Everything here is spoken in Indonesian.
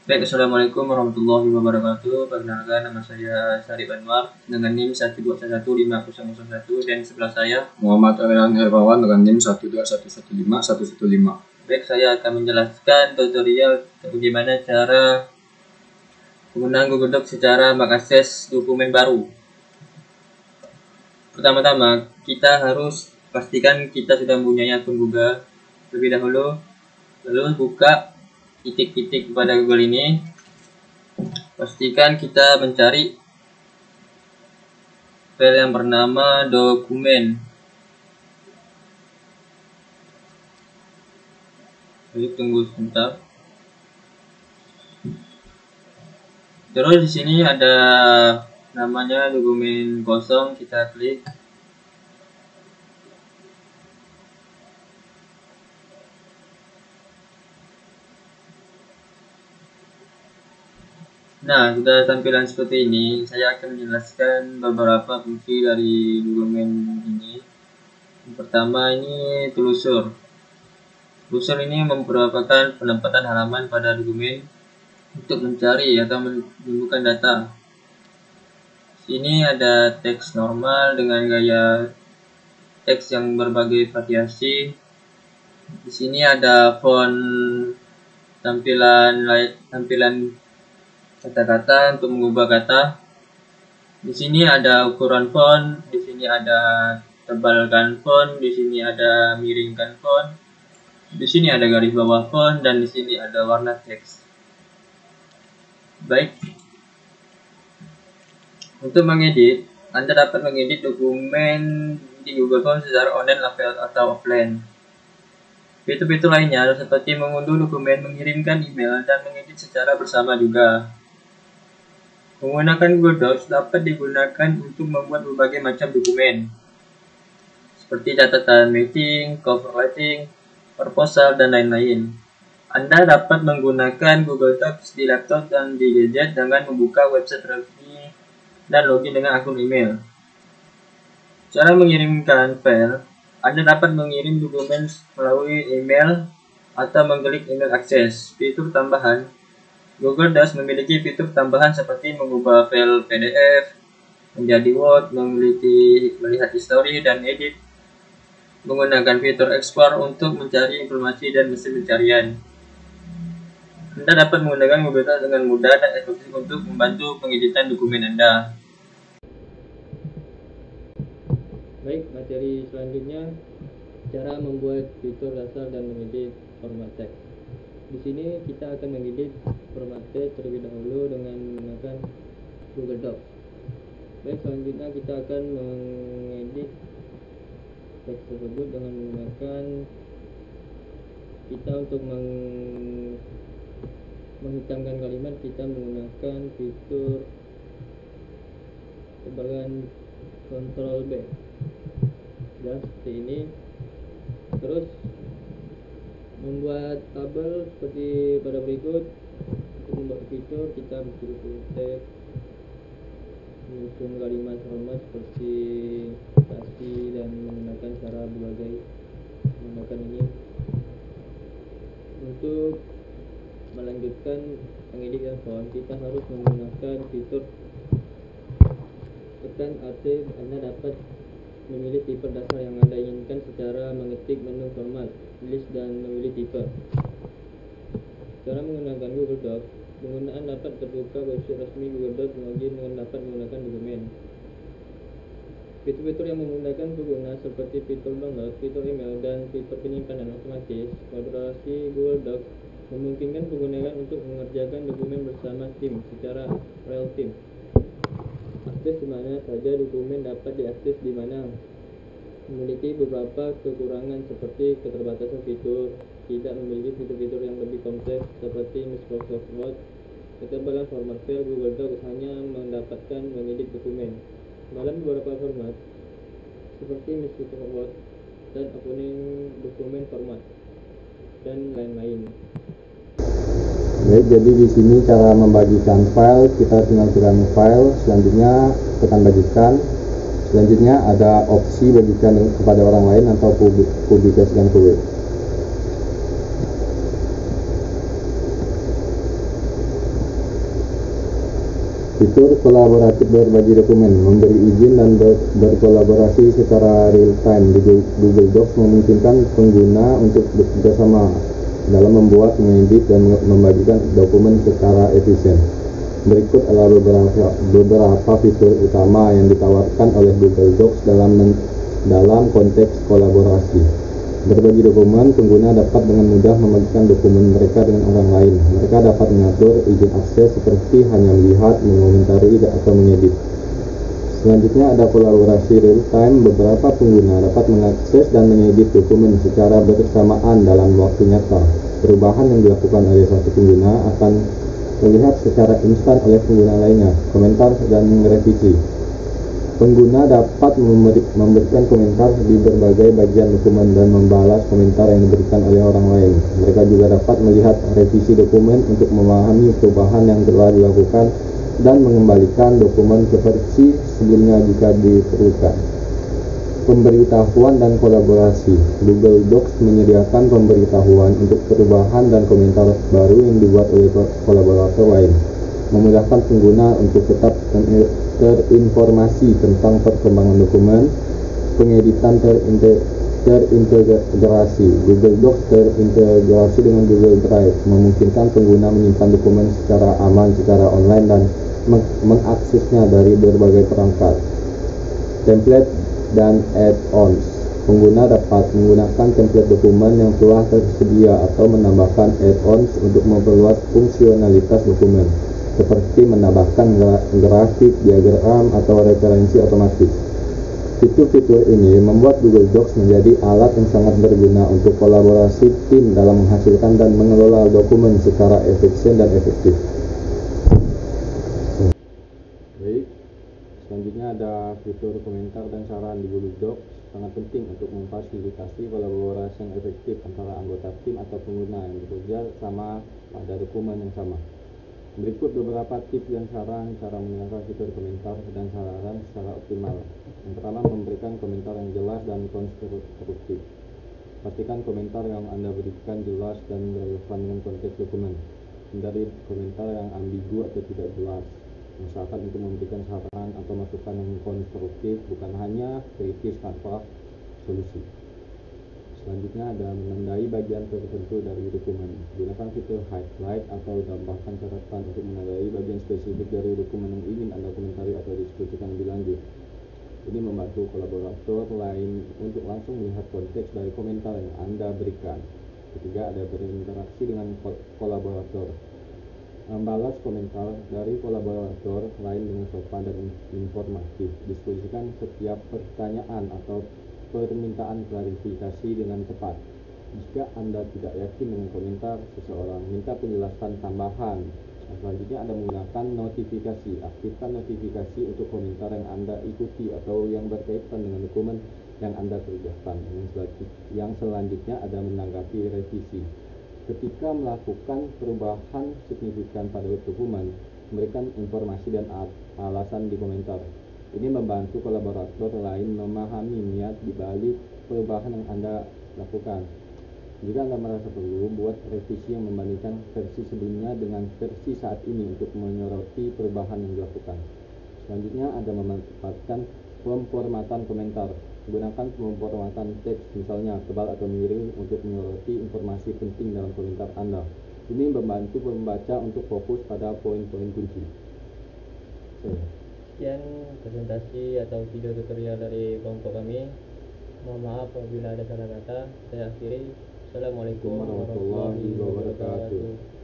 Baik, Assalamualaikum warahmatullahi wabarakatuh. Perkenalkan, nama saya Syarif Anwar dengan NIM 1215001 dan sebelah saya Muhammad Arian Hermawan dengan NIM 121151115. Baik, saya akan menjelaskan tutorial bagaimana cara penggunaan Google Docs secara mengakses dokumen baru. Pertama-tama, kita harus pastikan kita sudah mempunyai akun Google terlebih dahulu. Lalu buka titik-titik pada Google ini, pastikan kita mencari file yang bernama dokumen. Jadi tunggu sebentar. Terus di sini ada namanya dokumen kosong, kita klik. Nah, sudah tampilan seperti ini. Saya akan menjelaskan beberapa fungsi dari dokumen ini. Yang pertama ini telusur. Telusur ini merupakan penempatan halaman pada dokumen untuk mencari atau menemukan data. Sini ada teks normal dengan gaya teks yang berbagai variasi. Di sini ada font tampilan kata-kata untuk mengubah kata. Di sini ada ukuran font, di sini ada tebalkan font, di sini ada miringkan font, di sini ada garis bawah font, dan di sini ada warna teks. Baik, untuk mengedit, Anda dapat mengedit dokumen di Google Forms secara online atau offline. Fitur-fitur lainnya seperti mengunduh dokumen, mengirimkan email, dan mengedit secara bersama juga. Menggunakan Google Docs dapat digunakan untuk membuat berbagai macam dokumen, seperti catatan meeting, cover writing, proposal, dan lain-lain. Anda dapat menggunakan Google Docs di laptop dan di gadget dengan membuka website resmi dan login dengan akun email. Cara mengirimkan file, Anda dapat mengirim dokumen melalui email atau mengklik email akses. Fitur tambahan, Google Docs memiliki fitur tambahan seperti mengubah file PDF menjadi Word, melihat histori, dan edit. Menggunakan fitur ekspor untuk mencari informasi dan mesin pencarian. Anda dapat menggunakan Google Docs dengan mudah dan efektif untuk membantu pengeditan dokumen Anda. Baik, materi selanjutnya cara membuat fitur dasar dan mengedit format teks. Di sini kita akan mengedit format teks terlebih dahulu dengan menggunakan Google Docs. Baik, selanjutnya kita akan mengedit teks tersebut dengan menggunakan untuk menghitamkan kalimat, kita menggunakan fitur tebalan Ctrl B. Ya, seperti ini. Terus membuat tabel seperti pada berikut. Untuk membuat fitur kita berhuruf teks, menyusun kalimat format seperti spasi dan menggunakan cara berbagai menggunakan ini. Untuk melanjutkan pengeditan font, kita harus menggunakan fitur tekan Alt. Anda dapat memilih tipe dasar yang Anda inginkan secara mengetik menu format, list, dan memilih tipe. Cara menggunakan Google Docs, penggunaan dapat terbuka website resmi Google Docs, login dengan dapat menggunakan dokumen. Fitur-fitur yang menggunakan pengguna seperti fitur download, fitur email, dan fitur penyimpanan otomatis. Kolaborasi Google Docs memungkinkan pengguna untuk mengerjakan dokumen bersama tim secara real time. Akses di mana saja dokumen dapat diakses di mana. Memiliki beberapa kekurangan seperti keterbatasan fitur, tidak memiliki fitur-fitur yang lebih kompleks seperti Microsoft Word. Ketebalan format file, Google Docs hanya mendapatkan mengedit dokumen dalam beberapa format seperti Microsoft Word dan opening dokumen format dan lain-lain. Baik, jadi di sini cara membagikan file, kita tinggal tekan file, selanjutnya tekan bagikan. Selanjutnya ada opsi bagikan kepada orang lain atau publikasikan ke web. Fitur kolaboratif berbagi dokumen, memberi izin dan berkolaborasi secara real time di Google Docs memungkinkan pengguna untuk bekerja sama dalam membuat, mengedit, dan membagikan dokumen secara efisien. Berikut adalah beberapa fitur utama yang ditawarkan oleh Google Docs dalam konteks kolaborasi. Berbagi dokumen, pengguna dapat dengan mudah membagikan dokumen mereka dengan orang lain. Mereka dapat mengatur izin akses seperti hanya melihat, mengomentari, atau mengedit. Selanjutnya ada kolaborasi real time. Beberapa pengguna dapat mengakses dan mengedit dokumen secara bersamaan dalam waktu nyata. Perubahan yang dilakukan oleh satu pengguna akan terlihat secara instan oleh pengguna lainnya. Komentar dan revisi. Pengguna dapat memberikan komentar di berbagai bagian dokumen dan membalas komentar yang diberikan oleh orang lain. Mereka juga dapat melihat revisi dokumen untuk memahami perubahan yang telah dilakukan dan mengembalikan dokumen ke versi sebelumnya jika diperlukan. Pemberitahuan dan kolaborasi. Google Docs menyediakan pemberitahuan untuk perubahan dan komentar baru yang dibuat oleh kolaborator lain, memudahkan pengguna untuk tetap terinformasi tentang perkembangan dokumen. Pengeditan terintegrasi. Google Docs terintegrasi dengan Google Drive, memungkinkan pengguna menyimpan dokumen secara aman secara online dan mengaksesnya dari berbagai perangkat. Template dan add-ons. Pengguna dapat menggunakan template dokumen yang telah tersedia atau menambahkan add-ons untuk memperluas fungsionalitas dokumen, seperti menambahkan grafik, diagram, atau referensi otomatis. Fitur-fitur ini membuat Google Docs menjadi alat yang sangat berguna untuk kolaborasi tim dalam menghasilkan dan mengelola dokumen secara efisien dan efektif. Baik, selanjutnya ada fitur komentar dan saran di Google Docs. Sangat penting untuk memfasilitasi kolaborasi yang efektif antara anggota tim atau pengguna yang bekerja sama pada dokumen yang sama. Berikut beberapa tips dan saran cara menggunakan fitur komentar dan saran secara optimal. Yang pertama, memberikan komentar yang jelas dan konstruktif. Pastikan komentar yang Anda berikan jelas dan relevan dengan konteks dokumen. Hindari komentar yang ambigu atau tidak jelas. Usahakan untuk memberikan saran atau masukan yang konstruktif, bukan hanya kritis tanpa solusi. Selanjutnya ada menandai bagian tertentu dari dokumen. Gunakan fitur highlight atau tambahkan catatan untuk menandai bagian spesifik dari dokumen yang ingin Anda komentari atau diskusikan lebih lanjut. Ini membantu kolaborator lain untuk langsung melihat konteks dari komentar yang Anda berikan. Ketiga, ada berinteraksi dengan kolaborator. Membalas komentar dari kolaborator lain dengan sopan dan informatif. Diskusikan setiap pertanyaan atau permintaan klarifikasi dengan cepat. Jika Anda tidak yakin dengan komentar seseorang, minta penjelasan tambahan. Selanjutnya ada menggunakan notifikasi. Aktifkan notifikasi untuk komentar yang Anda ikuti atau yang berkaitan dengan dokumen yang Anda kerjakan. Yang selanjutnya ada menanggapi revisi. Ketika melakukan perubahan signifikan pada dokumen, memberikan informasi dan alasan di komentar. Ini membantu kolaborator lain memahami niat di balik perubahan yang Anda lakukan. Jika Anda merasa perlu, buat revisi yang membandingkan versi sebelumnya dengan versi saat ini untuk menyoroti perubahan yang dilakukan. Selanjutnya ada memanfaatkan pemformatan komentar. Gunakan pemformatan teks, misalnya tebal atau miring, untuk menyoroti informasi penting dalam komentar Anda. Ini membantu pembaca untuk fokus pada poin-poin kunci. Sekian presentasi atau video tutorial dari kelompok kami. Mohon maaf apabila ada salah kata. Saya akhiri. Assalamualaikum warahmatullahi wabarakatuh.